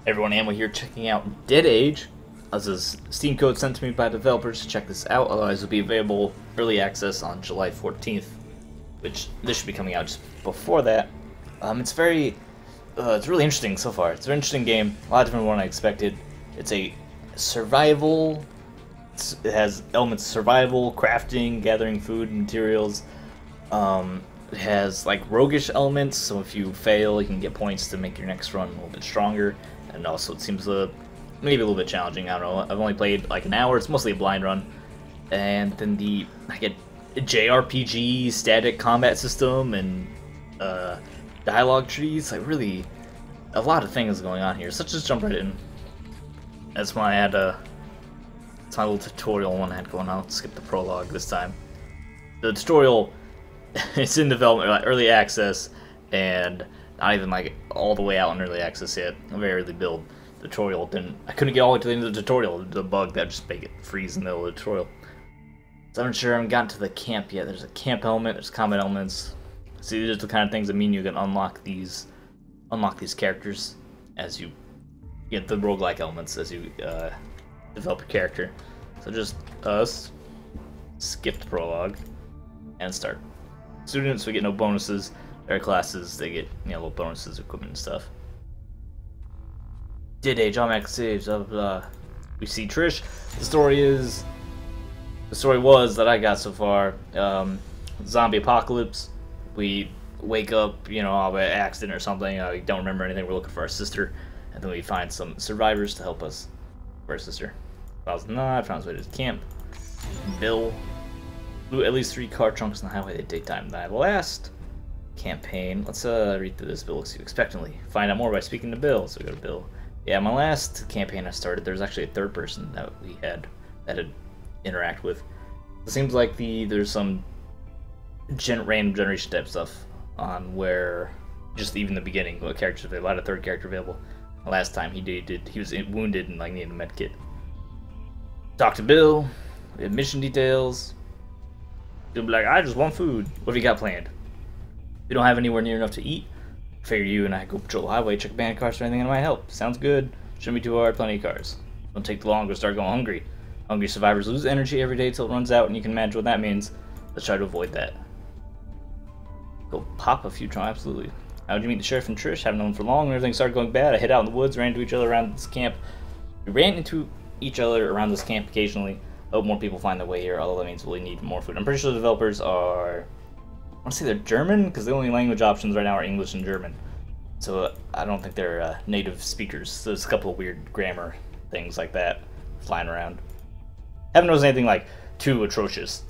Everyone, Ammo here, checking out Dead Age. This is Steam code sent to me by developers to check this out. Otherwise, it'll be available early access on July 14th, which this should be coming out just before that. It's really interesting so far. It's an interesting game, a lot different than what I expected. It's a survival. It has elements of survival, crafting, gathering food and materials. It has like roguish elements, so if you fail, you can get points to make your next run a little bit stronger. And also, it seems maybe a little bit challenging. I don't know. I've only played like an hour. It's mostly a blind run. And then I get a JRPG static combat system and dialogue trees. Like really, a lot of things going on here. So let's just jump right in. That's why I had it's my little tutorial one I had going on. Let's skip the prologue this time. The tutorial, it's in development, like early access, and not even like all the way out in early access yet. A very early build. The tutorial I couldn't get all the way to the end of the tutorial. The bug that just make it freeze in the middle of the tutorial. So I'm sure I haven't gotten to the camp yet. There's a camp element. There's combat elements. So these are the kind of things that mean you can unlock these characters as you get the roguelike elements as you develop a character. So just skip the prologue and start. Students, we get no bonuses. Their classes, they get little bonuses, equipment and stuff. Dead Age, automatic saves, blah blah blah. We see Trish. The story was that I got so far. Zombie apocalypse. We wake up, of an accident or something. We don't remember anything. We're looking for our sister, and then we find some survivors to help us for our sister. I found his way to the camp. Bill blew at least 3 car trunks on the highway at daytime. The last campaign. Let's read through this. Bill looks you expectantly. Find out more by speaking to Bill. So we go to Bill. Yeah, my last campaign I started, there was actually a third person that we had interact with. It seems like there's some random generation type stuff on where just even the beginning, what characters available. I had a third character available. Last time he was wounded and like needed a med kit. Talk to Bill. We have mission details. He'll be like, I just want food. What have you got planned? We don't have anywhere near enough to eat. Figure you and I go patrol the highway, check abandoned cars for anything that might help. Sounds good. Shouldn't be too hard, plenty of cars. Don't take too long to start going hungry. Hungry survivors lose energy every day till it runs out, and you can imagine what that means. Let's try to avoid that. Go pop a few trunks, absolutely. How'd you meet the sheriff and Trish? Haven't known for long, and everything started going bad. I hid out in the woods, ran into each other around this camp. We ran into each other around this camp occasionally. Hope more people find their way here, although that means we'll need more food. I'm pretty sure the developers are... I want to say they're German, because the only language options right now are English and German. So I don't think they're native speakers. So there's a couple of weird grammar things like that flying around. Haven't noticed anything like too atrocious.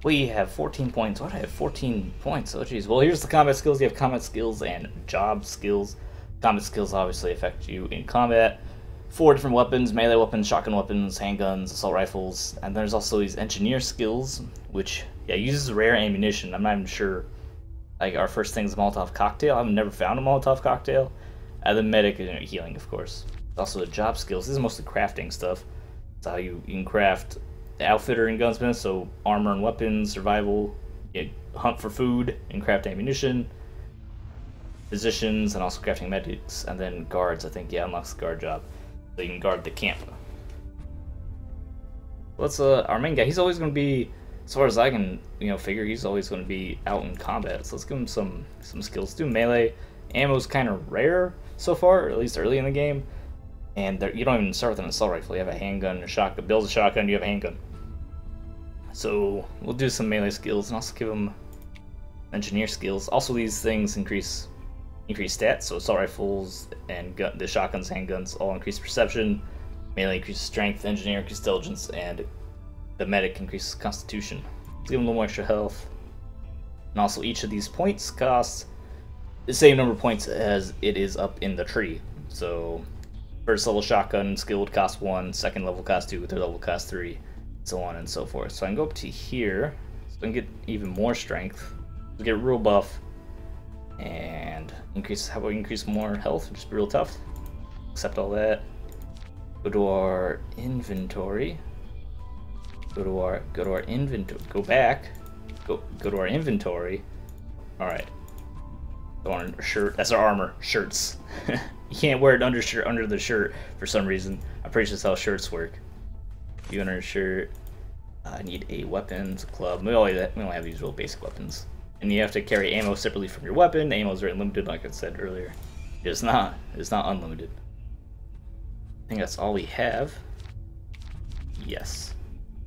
We have 14 points. Why do I have 14 points? Oh jeez. Well, here's the combat skills. You have combat skills and job skills. Combat skills obviously affect you in combat. 4 different weapons: melee weapons, shotgun weapons, handguns, assault rifles, and there's also these engineer skills, which uses rare ammunition. I'm not even sure. Like our first thing is a Molotov cocktail. I've never found a Molotov cocktail. And the medic and healing, of course. Also the job skills. This is mostly crafting stuff. It's how you can craft the outfitter and gunsmith, so armor and weapons, survival, hunt for food and craft ammunition, physicians, and also crafting medics, and then guards. I think unlocks the guard job. So you can guard the camp. Let's our main guy, he's always gonna be, as far as I can figure, he's always gonna be out in combat. So let's give him some skills. Do melee. Ammo's kinda rare so far, or at least early in the game. And you don't even start with an assault rifle. You have a handgun and a shotgun. Bill's a shotgun, you have a handgun. So we'll do some melee skills and also give him engineer skills. Also these things increase stats, so assault rifles and the shotguns, handguns all increase perception. Melee increases strength, engineer increases intelligence, and the medic increases constitution. Let's give him a little more extra health. And also each of these points costs the same number of points as it is up in the tree. So first level shotgun skill would cost 1, second level cost 2, third level cost 3, so on and so forth. So I can go up to here, so I can get even more strength, get real buff, and how about we increase more health, just be real tough. Accept all that. Go to our inventory. Go to our inventory. Go back. Go to our inventory. All right. On a shirt. That's our armor. Shirts. You can't wear an undershirt under the shirt for some reason. I'm pretty sure that's how shirts work. You under a shirt. I need a weapons club. We only have these real basic weapons. And you have to carry ammo separately from your weapon. Ammo is very limited, like I said earlier. It's not unlimited. I think that's all we have. Yes.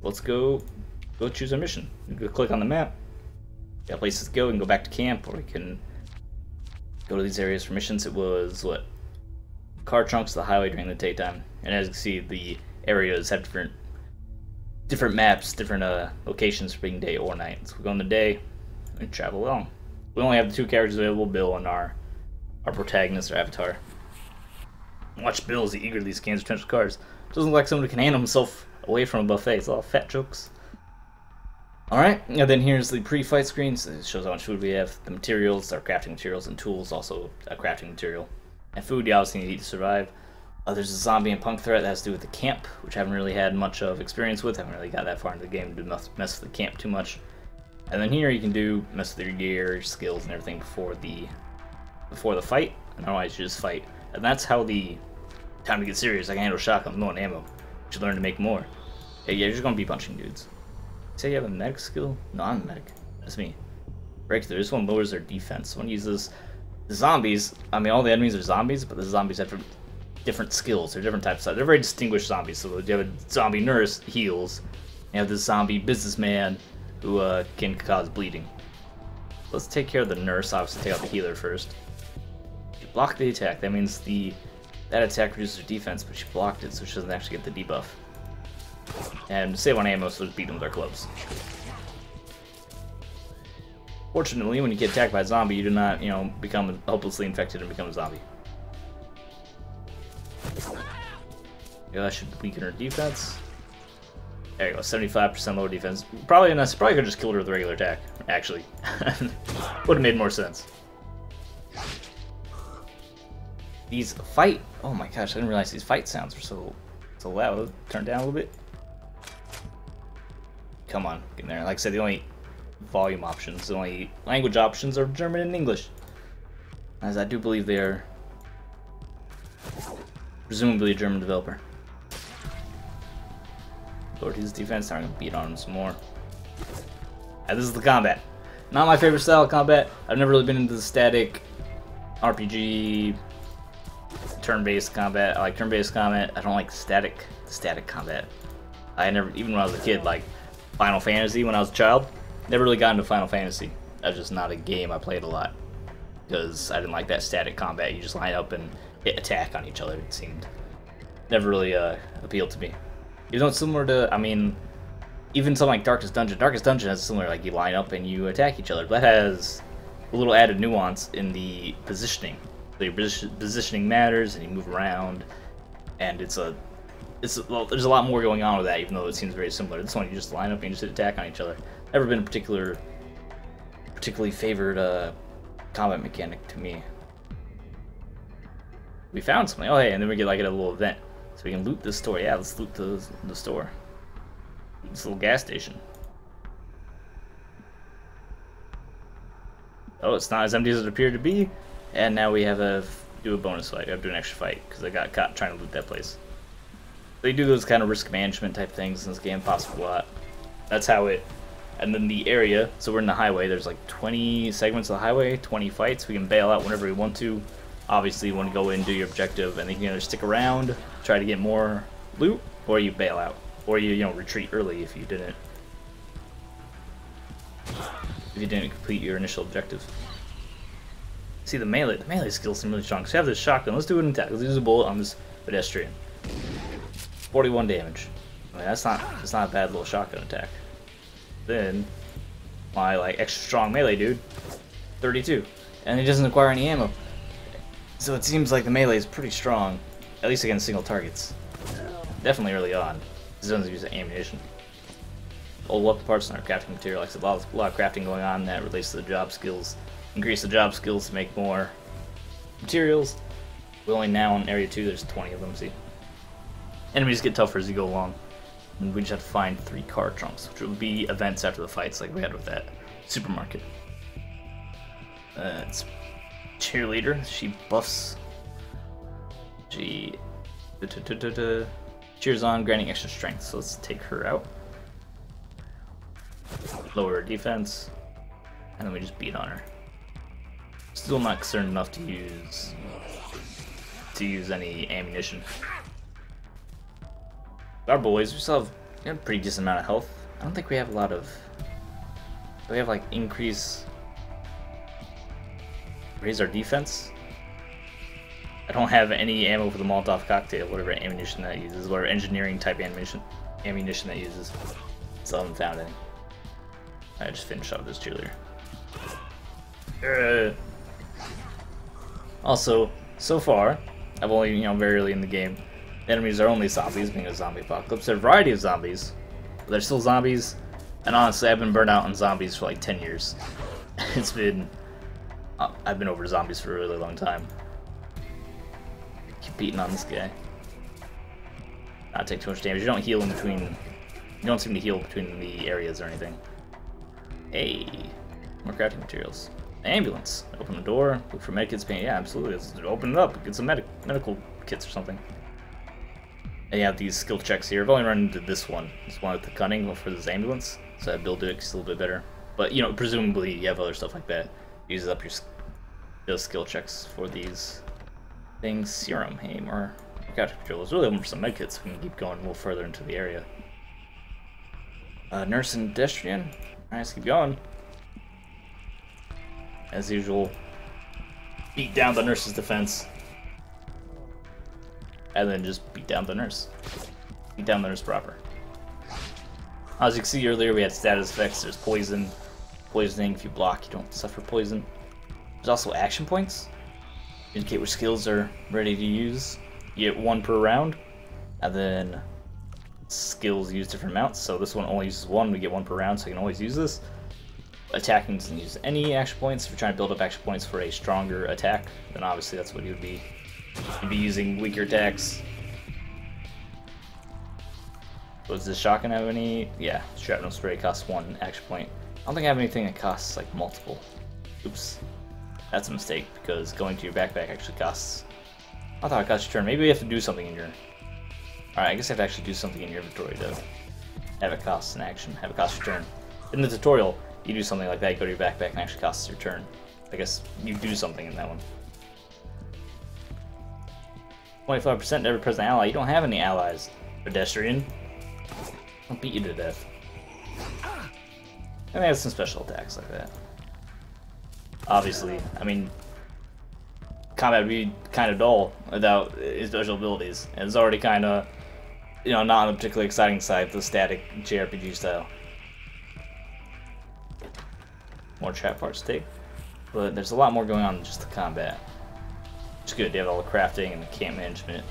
Let's go choose our mission. We go click on the map. Got places to go. We can go back to camp, or we can go to these areas for missions. It was what? Car trunks to the highway during the daytime. And as you can see, the areas have different maps, different locations for being day or night. So we go in the day and travel along. We only have the two characters available, Bill and our protagonist, or avatar. Watch Bill as he eagerly scans potential cars. Doesn't look like someone who can handle himself away from a buffet. It's all fat jokes. Alright, and then here's the pre-fight screen. So it shows how much food we have, the materials, our crafting materials, and tools, also a crafting material. And food you obviously need to eat to survive. There's a zombie and punk threat that has to do with the camp, which I haven't really had much of experience with. I haven't really got that far into the game to mess with the camp too much. And then here you can mess with your gear, your skills, and everything before the fight. And otherwise you just fight. And that's how the time to get serious. I can handle shotgun, no ammo. You should learn to make more. Hey, yeah, you're just gonna be punching dudes. Say you have a medic skill? No, I'm a medic. That's me. Breakthrough. This one lowers their defense. One uses the zombies. I mean, all the enemies are zombies, but the zombies have different skills. They're different types. They're very distinguished zombies. So you have a zombie nurse, heals. You have this zombie businessman who can cause bleeding. Let's take care of the nurse. Obviously, take out the healer first. You block the attack. That means that attack reduces her defense, but she blocked it, so she doesn't actually get the debuff. And save on ammo, so just beat them with our clubs. Fortunately, when you get attacked by a zombie, you do not, become hopelessly infected and become a zombie. Yeah, that should weaken her defense. There you go, 75% lower defense. Probably could have just killed her with a regular attack, actually. Would have made more sense. These fight... Oh my gosh, I didn't realize these fight sounds were so loud. Turn down a little bit. Come on, get in there. Like I said, the only volume options, the only language options are German and English. As I do believe they are presumably a German developer. Lowered his defense, now I'm gonna beat on him some more. And this is the combat. Not my favorite style of combat. I've never really been into the static RPG turn-based combat. I like turn-based combat. I don't like static combat. I never, even when I was a kid, like Final Fantasy when I was a child, never really got into Final Fantasy. That's just not a game I played a lot because I didn't like that static combat. You just line up and hit attack on each other. It seemed never really appealed to me. Even though it's similar to, I mean, even something like Darkest Dungeon. Darkest Dungeon has similar, like you line up and you attack each other. But that has a little added nuance in the positioning. So your positioning matters, and you move around, and well, there's a lot more going on with that, even though it seems very similar. This one, you just line up and you just hit attack on each other. Never been a particularly favored combat mechanic to me. We found something. Oh, hey, and then we get like a little event. So we can loot this store. Yeah, let's loot the store. This little gas station. Oh, it's not as empty as it appeared to be. And now we have to do a bonus fight. We have to do an extra fight because I got caught trying to loot that place. They do those kind of risk management type things in this game, possibly a lot. That's how it. And then the area. So we're in the highway. There's like 20 segments of the highway, 20 fights. We can bail out whenever we want to. Obviously, you want to go in, do your objective, and then you can either stick around, try to get more loot, or you bail out, or you retreat early if you didn't complete your initial objective. See the melee skills seem really strong. So you have this shotgun. Let's do an attack. Let's use a bullet on this pedestrian. 41 damage. I mean, that's not a bad little shotgun attack. Then my extra strong melee dude, 32, and he doesn't require any ammo. So it seems like the melee is pretty strong, at least against single targets. Definitely early on. This doesn't use ammunition. Old weapon parts and our crafting material. Like I said, a lot of crafting going on that relates to the job skills. Increase the job skills to make more materials. We're only now in area 2, there's 20 of them, see? Enemies get tougher as you go along. And we just have to find 3 car trunks, which will be events after the fights like we had with that supermarket. Let's cheerleader. She buffs. She cheers on, granting extra strength. So let's take her out. Lower her defense, and then we just beat on her. Still not concerned enough to use any ammunition. Our boys, we still have a pretty decent amount of health. I don't think we have a lot of. Do we have like raise our defense? I don't have any ammo for the Molotov cocktail, whatever ammunition that uses, whatever engineering type ammunition that uses. So I haven't found any. I just finished off this cheerleader. Also, so far, I've only, very early in the game, the enemies are only zombies, being a zombie apocalypse. There are a variety of zombies, but they're still zombies, and honestly, I've been burnt out on zombies for like 10 years. I've been over zombies for a really long time. Keep beating on this guy. Not take too much damage. You don't heal in between. You don't seem to heal between the areas or anything. Hey, more crafting materials. Ambulance. Open the door. Look for medkits. Yeah, absolutely. Let's open it up. Get some medical kits or something. And you have these skill checks here. I've only run into this one. This one with the cunning for this ambulance. So that build it a little bit better. But presumably you have other stuff like that. Uses up your skill checks for these things. Serum. Hey, more crafting materials. Really looking for some medkits. So we can keep going a little further into the area. Nurse and pedestrian. Alright, let's keep going. As usual, beat down the nurse's defense. And then just beat down the nurse. Beat down the nurse proper. As you can see earlier, we had status effects. There's poison. Poisoning. If you block, you don't suffer poison. There's also action points. Indicate which skills are ready to use. You get 1 per round. And then skills use different amounts. So this one only uses 1. We get 1 per round, so you can always use this. Attacking doesn't use any action points. If you're trying to build up action points for a stronger attack, then obviously that's what you would be. You'd be using weaker attacks. Does this shotgun have any? Yeah, shrapnel spray costs 1 action point. I don't think I have anything that costs like multiple. Oops. That's a mistake, because going to your backpack actually costs. I thought it cost your turn. Maybe you have to do something in your. Alright, I guess I have to actually do something in your inventory to have it cost an action, have it cost your turn. In the tutorial, you do something like that, you go to your backpack and actually costs your turn. I guess you do something in that one. 25% to every present ally. You don't have any allies, pedestrian. I'll beat you to death. And they have some special attacks like that. Obviously, I mean, combat would be kind of dull without his special abilities. And it's already kind of, not on a particularly exciting side, the static JRPG style. More trap parts to take, but there's a lot more going on than just the combat. It's good. They have all the crafting and the camp management.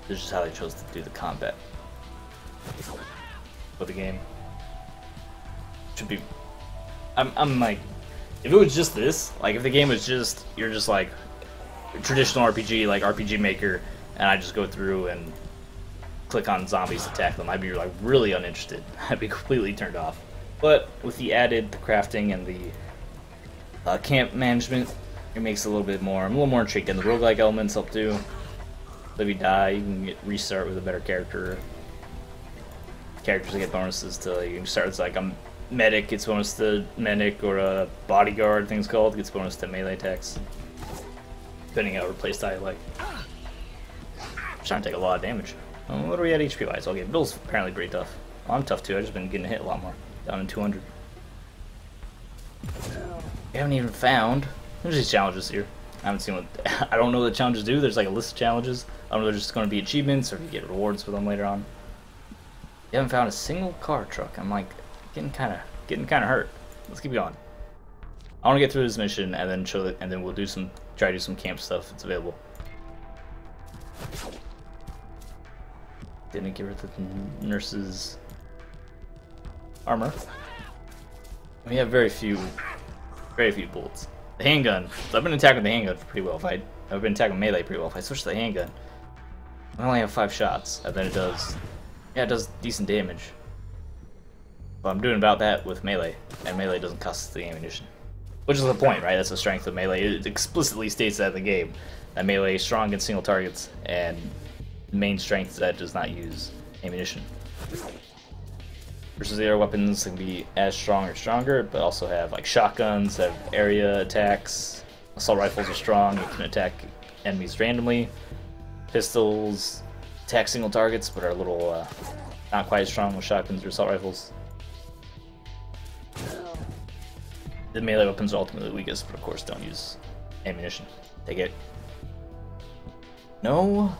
This is just how they chose to do the combat for the game. Should be. I'm like, if it was just this, like if the game was just you're just like traditional RPG, like RPG Maker, and I just go through and click on zombies, attack them, I'd be like really uninterested. I'd be completely turned off. But with the crafting and the camp management, it makes it a little more intriguing. The roguelike elements help too. So if you die, you can restart with a better character. Characters get bonuses to, you can start as like a medic, gets bonus to medic, or a bodyguard, things called, gets bonus to melee attacks. Depending on what playstyle you like. I'm trying to take a lot of damage. What are we at HP wise? Okay, Bill's apparently pretty tough. Well, I'm tough too, I've just been getting hit a lot more. Down in 200. We haven't even found. There's these challenges here. I haven't seen what. I don't know what the challenges do. There's like a list of challenges. I don't know if they're just going to be achievements or if you get rewards for them later on. You haven't found a single car truck. I'm like getting kind of hurt. Let's keep going. I want to get through this mission and then show it, and then we'll try to do some camp stuff that's available. Didn't give her the nurse's armor. We have very few bullets. The handgun. So I've been attacking the handgun pretty well. I've been attacking melee pretty well. If I switch to the handgun, I only have 5 shots, and then it does decent damage. But I'm doing about that with melee, and melee doesn't cost the ammunition. Which is the point, right? That's the strength of melee. It explicitly states that in the game. That melee is strong against single targets, and main strength that does not use ammunition. Versus the other weapons can be as strong or stronger, but also have like shotguns, have area attacks. Assault rifles are strong, you can attack enemies randomly. Pistols attack single targets, but are a little not quite as strong with shotguns or assault rifles. The melee weapons are ultimately the weakest, but of course don't use ammunition. Take it. No.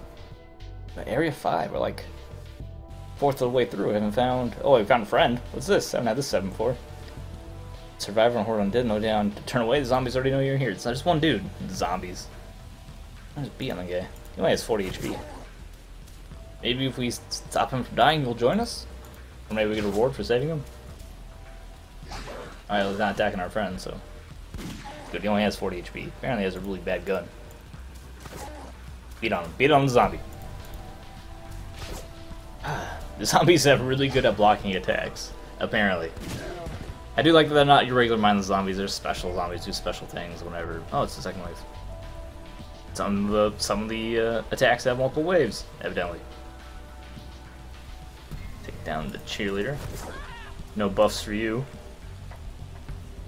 But Area 5, we're like fourth of the way through. I haven't found. Oh, we found a friend. What's this? I haven't had this set before. Survivor and Horde Undead, no down. To turn away, the zombies already know you're here. It's not just one dude. The zombies. There's B on the guy. He only has 40 HP. Maybe if we stop him from dying, he'll join us? Or maybe we get a reward for saving him? Alright, he's not attacking our friend, so. Good, he only has 40 HP. Apparently he has a really bad gun. Beat on him. Beat on the zombie. The zombies have really good at blocking attacks, apparently. I do like that they're not your regular mindless zombies, they're special zombies, do special things whenever. Oh, it's the second wave. Some of the attacks have multiple waves, evidently. Take down the cheerleader. No buffs for you.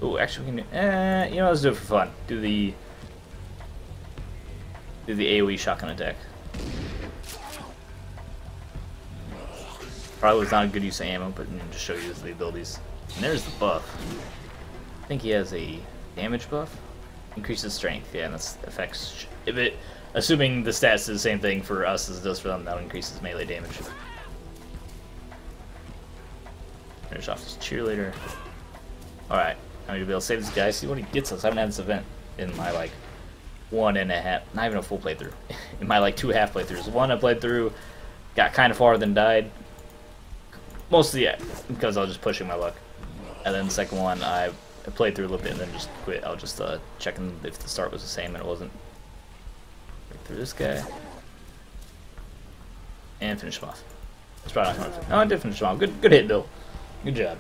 Oh, actually we can do, you know, let's do it for fun. Do the AoE shotgun attack. Probably was not a good use of ammo, but just show you the abilities. And there's the buff. I think he has a damage buff. Increases strength. Yeah, and that affects. If it, assuming the stats is the same thing for us as it does for them, that increases melee damage. Finish off this cheerleader. All right, I'm gonna be able to save this guy. See what he gets us. I haven't had this event in my like 1.5, not even a full playthrough. In my like 2 half playthroughs. One I played through, got kind of far, then died. Mostly because I was just pushing my luck. And then the second one, I played through a little bit and then just quit. I was just checking if the start was the same, and it wasn't. Break through this guy. And finish him off. That's probably not going to. No, I did finish him off. Good hit, Bill. Good job.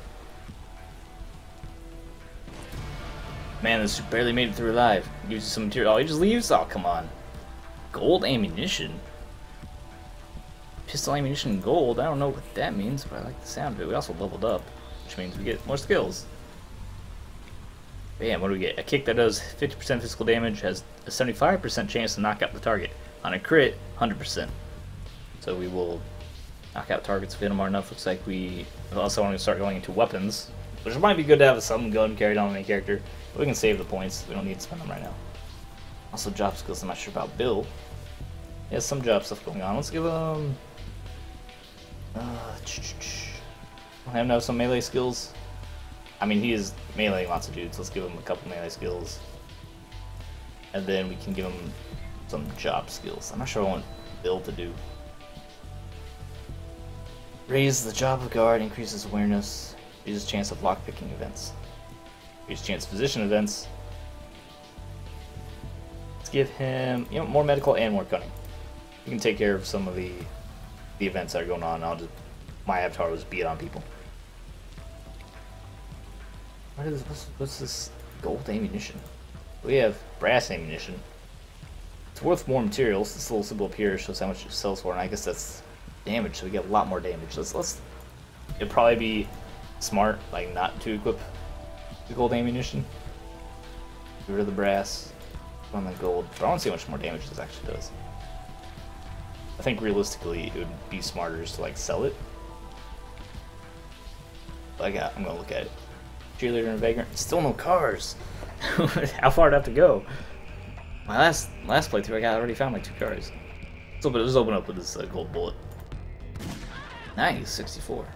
Man, this barely made it through alive. Gives you some material. Oh, he just leaves? Oh, come on. Gold ammunition? Pistol ammunition and gold. I don't know what that means, but I like the sound of it. We also leveled up, which means we get more skills. Bam, what do we get? A kick that does 50% physical damage has a 75% chance to knock out the target. On a crit, 100%. So we will knock out targets if we hit them hard enough. Looks like we also want to start going into weapons, which might be good to have some gun carried on any character. But we can save the points. We don't need to spend them right now. Also job skills, I'm not sure about Bill. He has some job stuff going on. Let's give him... I have now some melee skills. I mean, he is meleeing lots of dudes. Let's give him a couple melee skills. And then we can give him some job skills. I'm not sure what I want Bill to do. Raise the job of guard, increases awareness, reduces chance of lockpicking events. Reduces chance of physician events. Let's give him, you know, more medical and more cunning. You can take care of some of the events that are going on. My avatar was beat on people. What's this gold ammunition? We have brass ammunition. It's worth more materials. This little symbol up here shows how much it sells for, and I guess that's damage, so we get a lot more damage. It'd probably be smart, like, not to equip the gold ammunition. Get rid of the brass, put on the gold. But I don't see how much more damage this actually does. I think realistically it would be smarter just to like sell it. But I'm gonna look at it. Cheerleader and Vagrant. Still no cars. How far do I have to go? My last playthrough, I already found like 2 cars. Let's open up with this gold bullet. Nice, 64.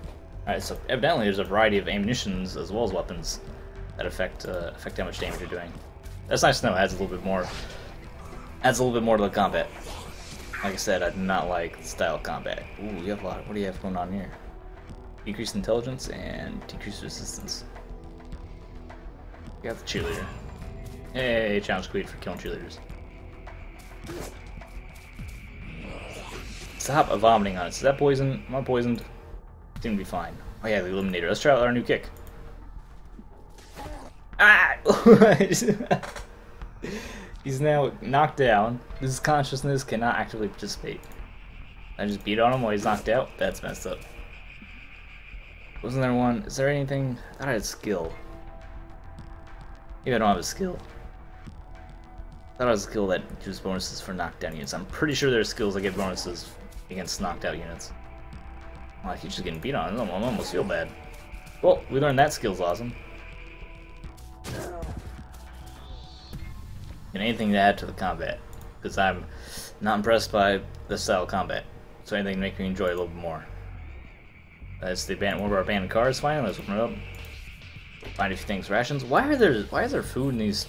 Alright, so evidently there's a variety of ammunitions as well as weapons that affect how much damage you're doing. That's nice to know. It adds a little bit more. Adds a little bit more to the combat. Like I said, I do not like style combat. Ooh, you have a lot. What do you have going on here? Decreased intelligence and decreased resistance. You got the cheerleader. Hey, challenge complete for killing cheerleaders. Stop vomiting on it. Is that poison? Am I poisoned? Seem to be fine. Oh yeah, the eliminator. Let's try out our new kick. Ah! He's now knocked down. His consciousness cannot actively participate. I just beat on him while he's knocked out? That's messed up. Wasn't there one? Is there anything? I thought I had skill. Maybe I don't have a skill. I thought I was a skill that gives bonuses for knockdown units. I'm pretty sure there's skills that give bonuses against knocked out units. Oh, I keep just getting beat on. I almost feel bad. Well, we learned that skill's awesome. And anything to add to the combat, because I'm not impressed by this style of combat. So anything to make me enjoy a little bit more. That's the one of our abandoned cars. Finally, let's open it up. Find a few things. Rations. Why is there food in these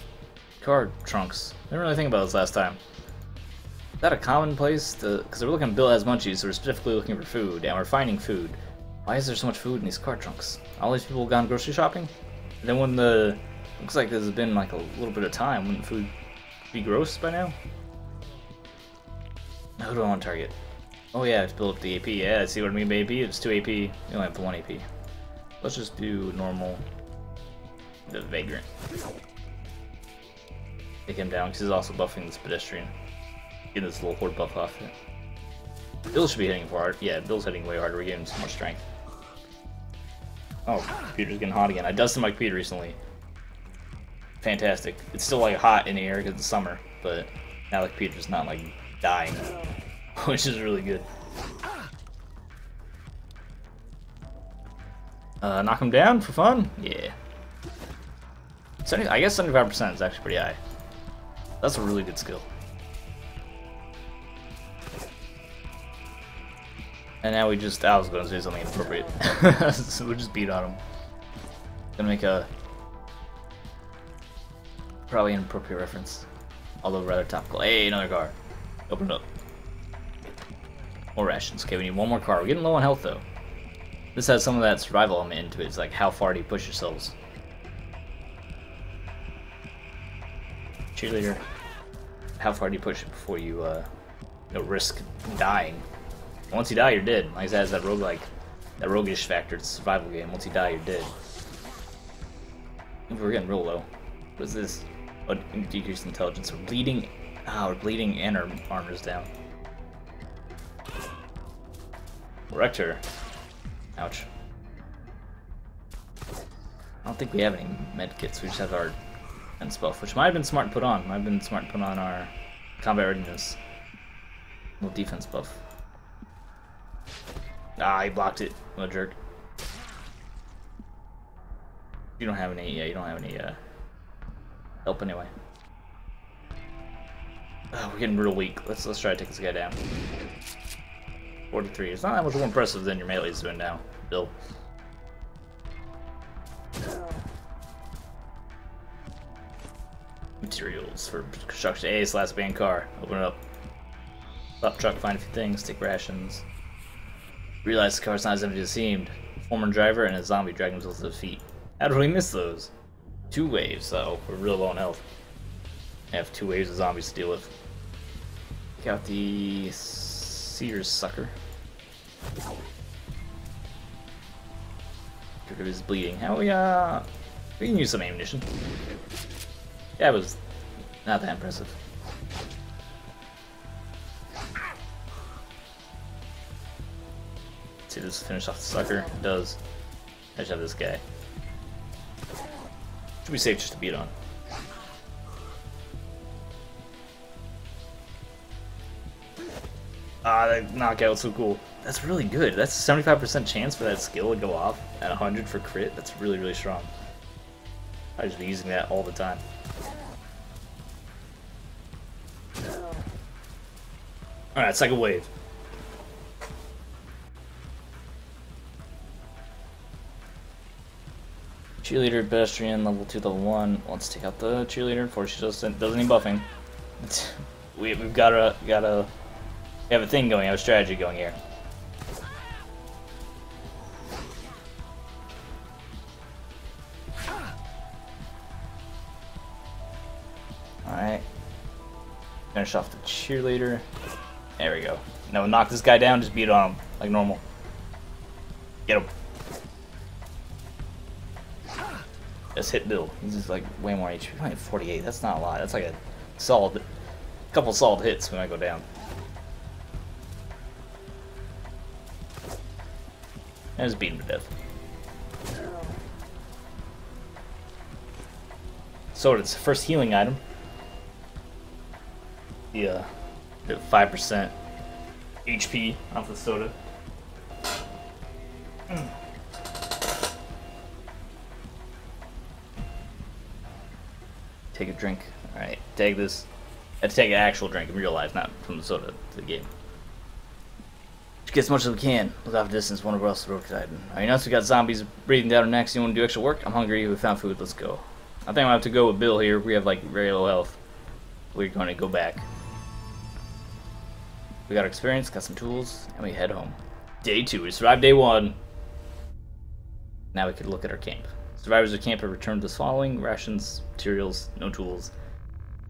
car trunks? I didn't really think about this last time. Is that a common place? Because we're looking, Bill has munchies, so we're specifically looking for food, and we're finding food. Why is there so much food in these car trunks? All these people have gone grocery shopping? And then when the... Looks like there's been like a little bit of time. Wouldn't food be gross by now? Who do I want to target? Oh yeah, let's build up the AP. Yeah, see what I mean by AP? It's 2 AP. You only have the 1 AP. Let's just do normal. The Vagrant. Take him down because he's also buffing this pedestrian. Get this little horde buff off it. Bill should be hitting hard. Yeah, Bill's hitting way harder. We're giving him some more strength. Oh, computer's getting hot again. I dusted my computer recently. Fantastic. It's still like hot in the air because it's summer, but now the computer's not like dying, which is really good. Knock him down for fun? Yeah. I guess 75% is actually pretty high. That's a really good skill. And now we just, I was going to say something inappropriate. So we just beat on him. Gonna make a probably an inappropriate reference, although rather topical. Hey, another car. Open it up. More rations. Okay, we need one more car. We're getting low on health though. This has some of that survival element into it. It's like, how far do you push yourselves? Cheerleader. How far do you push it before you, risk dying? Once you die, you're dead. Like I said, it has that roguelike, that roguish factor. It's a survival game. Once you die, you're dead. We're getting real low. What is this? Oh, decreased intelligence. We're bleeding. Ah, we're bleeding and our armor's down. Wrecked her. Ouch. I don't think we have any med kits. We just have our defense buff, which might have been smart to put on. Might have been smart to put on our combat readiness. Little defense buff. Ah, he blocked it. What a jerk. You don't have any. Yeah, you don't have any help anyway. Oh, we're getting real weak. Let's try to take this guy down. 43. It's not that much more impressive than your melee's doing now, Bill. Materials for construction. Hey, it's last band car. Open it up. Stop truck, find a few things, take rations. Realize the car's not as empty as it seemed. Former driver and a zombie dragged themselves to their feet. How did we miss those? 2 waves, so we're real low on health. I have 2 waves of zombies to deal with. Take out the Sears sucker. Get rid of his bleeding. How we can use some ammunition. Yeah, it was not that impressive. Let's see, this finish off the sucker. It does. I just have this guy. Should be safe just to beat on. Ah, that knockout's so cool. That's really good. That's a 75% chance for that skill to go off at 100 for crit. That's really, really strong. I just be using that all the time. Alright, second wave. Cheerleader, pedestrian, level 2, level 1. Let's take out the cheerleader before she doesn't need buffing. We've got a we have a thing going, we have a strategy going here. Alright. Finish off the cheerleader. There we go. Now we'll knock this guy down, just beat on him like normal. Get him. Let's hit Bill. He's just like way more HP. Only 48. That's not a lot. That's like a solid, couple solid hits when I go down. And just beat him to death. Sword, it's the first healing item. Yeah, 5% HP off the soda. Take a drink. Alright, take this. I have to take an actual drink in real life, not from the soda to the game. Just get as much as we can. Look off distance, wonder else the road could hide. Alright, now we got zombies breathing down our necks. You want to do extra work? I'm hungry. We found food. Let's go. I think I'm gonna have to go with Bill here. We have like very low health. We're going to go back. We got our experience, got some tools, and we head home. Day 2. We survived day 1. Now we can look at our camp. Survivors of camp have returned this following: rations, materials, no tools,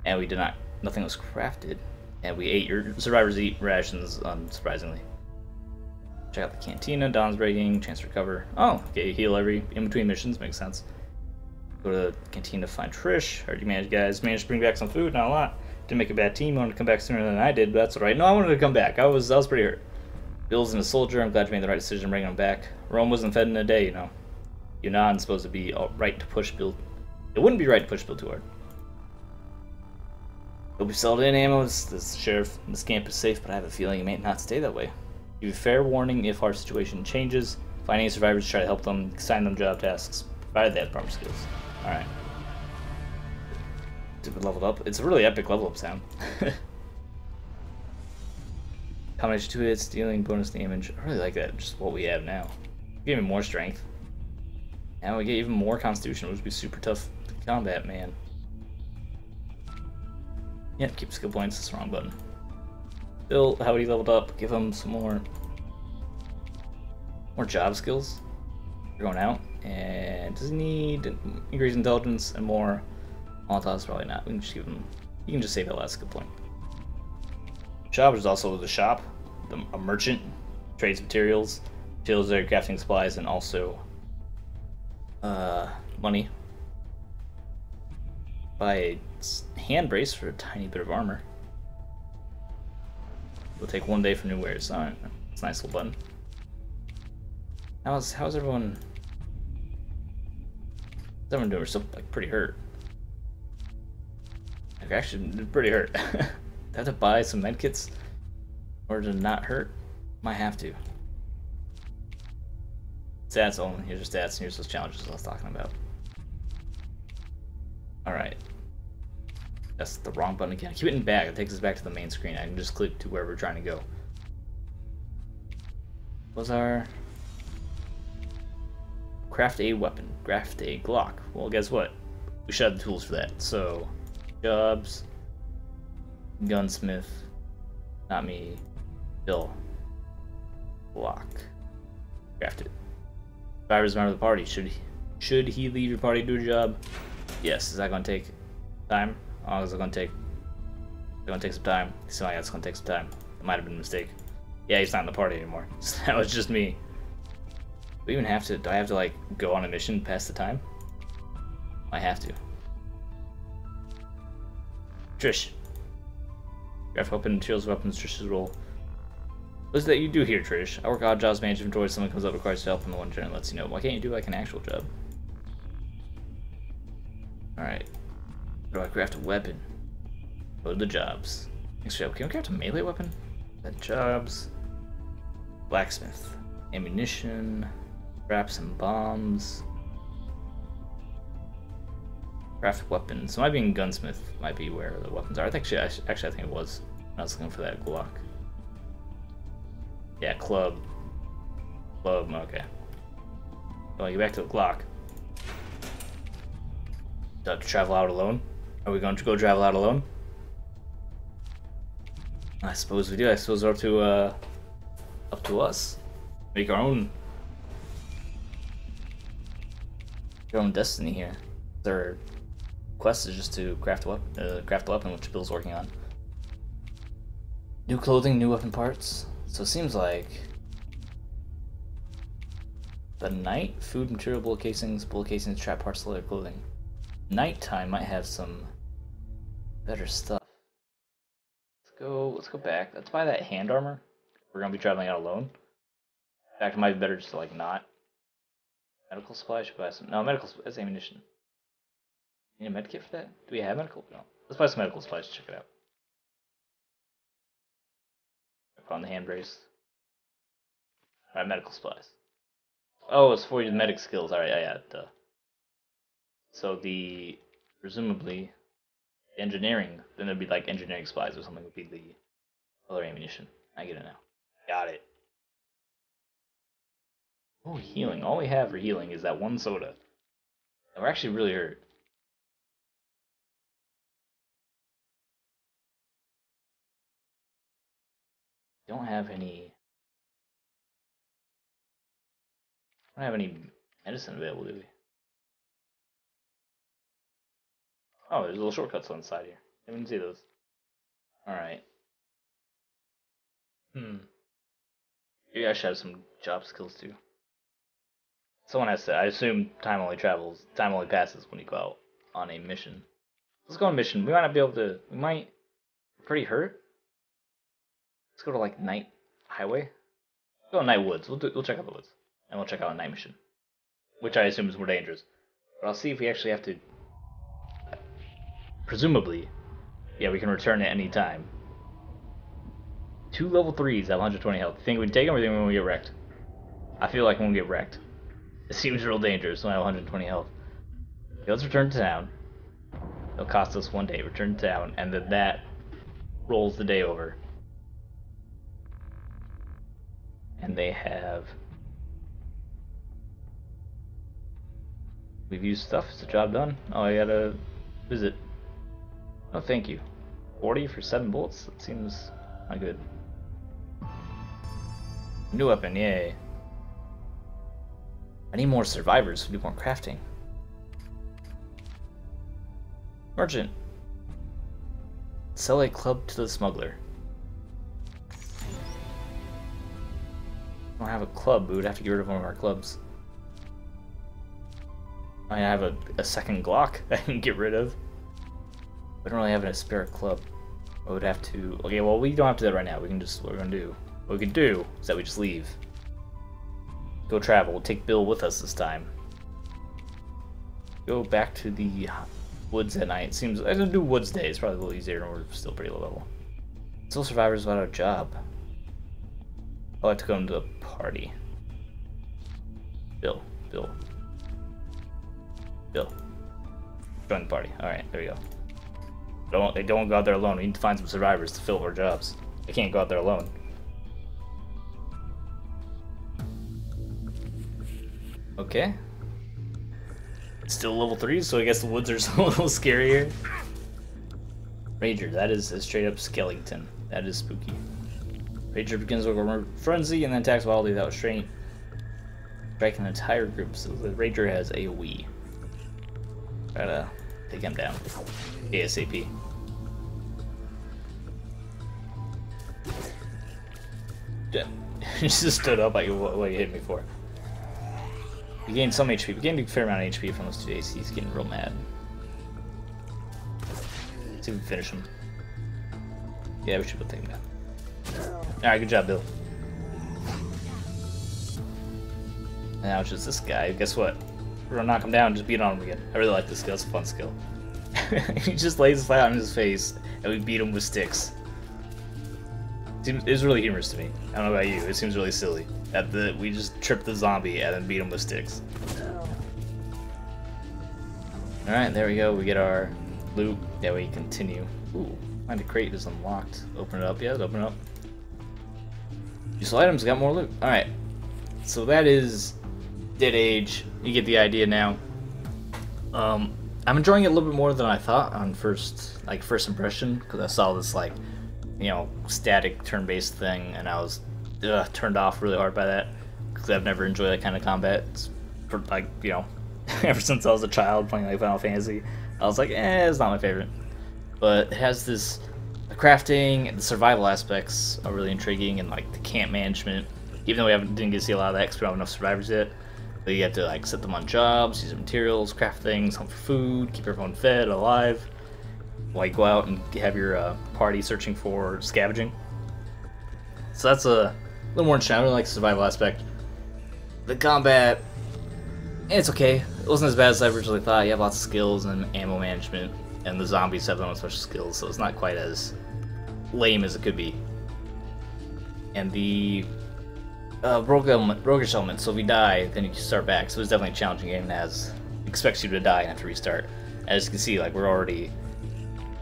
and we did not. Nothing was crafted, and we ate. Your survivors eat rations, unsurprisingly. Check out the cantina. Dawn's breaking. Chance to recover. Oh, okay. Heal every in between missions. Makes sense. Go to the cantina to find Trish. Heard you guys managed to bring back some food. Not a lot. Didn't make a bad team. Wanted to come back sooner than I did, but that's alright. No, I wanted to come back. I was pretty hurt. Bill's a soldier. I'm glad you made the right decision bringing him back. Rome wasn't fed in a day, you know. You're not supposed to be right to push Bill. It wouldn't be right to push Bill too hard. You'll be settled in, ammo. This sheriff. This camp is safe, but I have a feeling it may not stay that way. Give you fair warning if our situation changes. Find any survivors, try to help them, assign them job tasks, provided they have proper skills. Alright. Leveled up. It's a really epic level up sound. Combination 2 hits, dealing bonus damage. I really like that, just what we have now. Give me more strength. Now we get even more constitution, which would be super tough to combat, man. Yep, keep skill points. That's the wrong button. Bill, how he leveled up. Give him some more job skills. We're going out. And does he need increased intelligence and more Molotovs? Probably not. We can just give him. You can just save that last skill point. Shop is also the shop, a merchant, trades materials, materials that are crafting supplies, and also money. Buy a hand brace for a tiny bit of armor. We'll take 1 day for new wares. Alright, it's a nice little button. How's everyone? What's everyone doing? We're still like pretty hurt. Like actually pretty hurt. Do I have to buy some medkits in order to not hurt? Might have to. Stats only. Here's your stats and here's those challenges I was talking about. Alright. That's the wrong button again. I keep hitting back. It takes us back to the main screen. I can just click to where we're trying to go. Was our craft a weapon? Craft a Glock. Well, guess what? We should have the tools for that. So, jobs, gunsmith, not me, Bill, Glock. Craft it. Survivor's member of the party. Should he leave your party to do a job? Yes. Is that going to take time? Oh, is it going to take? It's going to take some time. So yeah, it's going to take some time. It might have been a mistake. Yeah, he's not in the party anymore. So that was just me. Do we even have to? Do I have to like go on a mission past the time? I have to. Trish. Craft weapon materials, weapons. Trish's role. What is that you do here, Trish? I work odd jobs, manage inventory. Someone comes up, requires help, and the one generally lets you know. Why can't you do like an actual job? Alright. How do I craft a weapon? Go to the jobs. Next job. Can we craft a melee weapon? Then jobs. Blacksmith. Ammunition. Traps and bombs. Craft weapons. So might be in gunsmith. Might be where the weapons are. I think actually I think it was. I was looking for that Glock. Yeah, club. Club. Okay. Well, get back to the Glock. Do I have to travel out alone? Are we going to go travel out alone? I suppose we do. I suppose it's up to us. Make our own destiny here. Their quest is just to craft a weapon, which Bill's working on. New clothing, new weapon parts. So it seems like The night, food, material, bullet casings, trap parts, leather, clothing. Nighttime might have some better stuff. Let's go back. Let's buy that hand armor. We're gonna be traveling out alone. In fact, it might be better just to like not. Medical supplies, should buy some. No, medical that's ammunition. Need a med kit for that? Do we have medical? No. Let's buy some medical supplies to check it out. Put on the hand brace. Alright, medical supplies. Oh, it's for your medic skills. Alright, yeah, duh. So presumably, engineering, then there'd be like engineering supplies or something would be the other ammunition. I get it now. Got it. Oh, healing. All we have for healing is that one soda. And we're actually really hurt. Don't have any medicine available, do we? Oh, there's little shortcuts on the side here. I didn't see those. Alright. Maybe I should have some job skills too. Someone has to. I assume time only passes when you go out on a mission. Let's go on a mission. We might not be able to. We might. We're pretty hurt. Let's go to like night highway. Let's go to night woods. We'll check out the woods, and we'll check out a night mission, which I assume is more dangerous. But I'll see if we actually have to. Presumably, yeah, we can return at any time. 2 level 3s at 120 health. Think we can take them, or think we won't get wrecked? I feel like we won't get wrecked. It seems real dangerous when I have 120 health. Okay, let's return to town. It'll cost us 1 day. Return to town, and then that rolls the day over. And they have. We've used stuff. Is the job done? Oh, I gotta visit. Oh, thank you. 40 for 7 bullets? That seems not good. New weapon, yay. I need more survivors to do more crafting. Merchant. Sell a club to the smuggler. I don't have a club, we would have to get rid of one of our clubs. I have a second Glock I can get rid of. We don't really have a spare club. I would have to. Okay, well, we don't have to do that right now. We can just. What we're gonna do. What we can do is that we just leave. Go travel. We'll take Bill with us this time. Go back to the woods at night. Seems. I gonna do woods day. It's probably a little easier, and we're still pretty low level. Still survivors without a job. I'll have to go into the party. Bill. Join the party. Alright, there we go. They don't go out there alone. We need to find some survivors to fill our jobs. They can't go out there alone. Okay. Still level 3, so I guess the woods are a little scarier. Rager, that is a straight up skeleton. That is spooky. Rager begins with a frenzy and then attacks wildly without restraint. Strike an entire group, so the Rager has AoE. Try to take him down. ASAP. He just stood up like what you hit me for. We gained some HP. We gained a fair amount of HP from those 2 days. He's getting real mad. Let's see if we can finish him. Yeah, we should be able to take him down. Alright, good job, Bill. Now it's just this guy. Guess what? We're gonna knock him down and just beat on him again. I really like this skill. It's a fun skill. He just lays flat on his face and we beat him with sticks. It's really humorous to me. I don't know about you. It seems really silly that we just trip the zombie and then beat him with sticks. Alright, there we go. We get our loot. Yeah, we continue. Ooh, find a crate is unlocked. Open it up. Yeah, open it up. Useful items got more loot. Alright. So that is Dead Age. You get the idea now. I'm enjoying it a little bit more than I thought on first impression, because I saw this static turn-based thing, and I was turned off really hard by that, because I've never enjoyed that kind of combat. It's for, ever since I was a child playing Final Fantasy, I was like, it's not my favorite. But it has the crafting and the survival aspects are really intriguing, and the camp management. Even though didn't get to see a lot of that because we don't have enough survivors yet, So you have to like set them on jobs, use materials, craft things, hunt for food, keep everyone fed, alive. Like go out and have your party searching for scavenging. So that's a little more interesting. I really like the survival aspect. The combat, it's okay. It wasn't as bad as I originally thought. You have lots of skills and ammo management, and the zombies have their own special skills, so it's not quite as lame as it could be. And the roguish element, so if you die, then you can start back. So it's definitely a challenging game that expects you to die and have to restart. As you can see, like we're already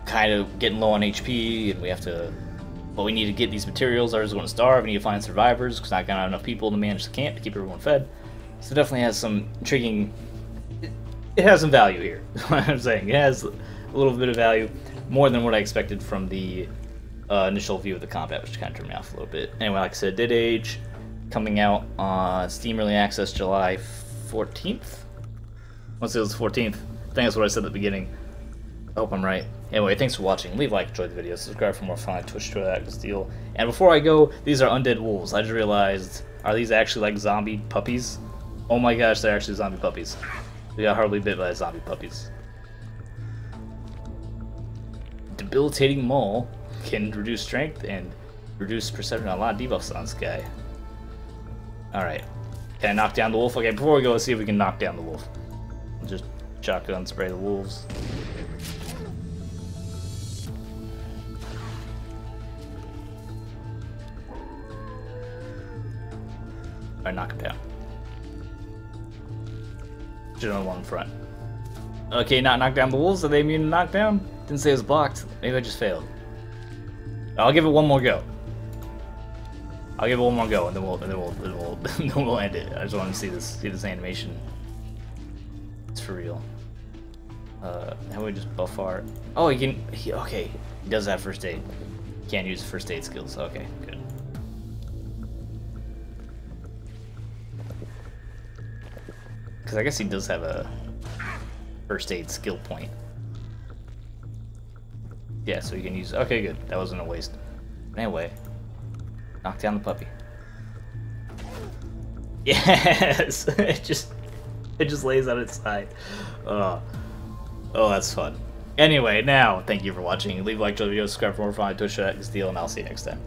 kind of getting low on HP, and we have to. Well, we need to get these materials. Ours is going to starve. We need to find survivors because not gonna have enough people to manage the camp to keep everyone fed. So it definitely has some intriguing. It has some value here. That's what I'm saying. It has a little bit of value, more than what I expected from the initial view of the combat, which kind of turned me off a little bit. Anyway, like I said, Dead Age coming out on Steam Early Access July 14th. Once it was the 14th. I think that's what I said at the beginning. I hope I'm right. Anyway, thanks for watching. Leave a like, enjoy the video, subscribe for more fun on Twitch, Twitter, that deal. And before I go, these are undead wolves. I just realized, are these actually like zombie puppies? Oh my gosh, they're actually zombie puppies. They got hardly bit by zombie puppies. Debilitating Maul can reduce strength and reduce perception on a lot of debuffs on this guy. Alright. Can I knock down the wolf? Okay, before we go, let's see if we can knock down the wolf. Just shotgun spray the wolves. Alright, knock him down. Should have one in front. Okay, not knock down the wolves. Are they immune to knockdown? Didn't say it was blocked. Maybe I just failed. I'll give it one more go. I'll give it one more go, and then we'll end it. I just want to see this animation. It's for real. How do we just buff our? Oh, he can. Okay, he does have first aid. He can't use first aid skills. Okay, good. Because I guess he does have a first aid skill point. Yeah, so you can use. Okay, good. That wasn't a waste. But anyway, knock down the puppy. Yes, it just lays on its side. Oh, that's fun. Anyway, now thank you for watching. Leave a like to the video, subscribe for more fun on Twitch, that deal, and I'll see you next time.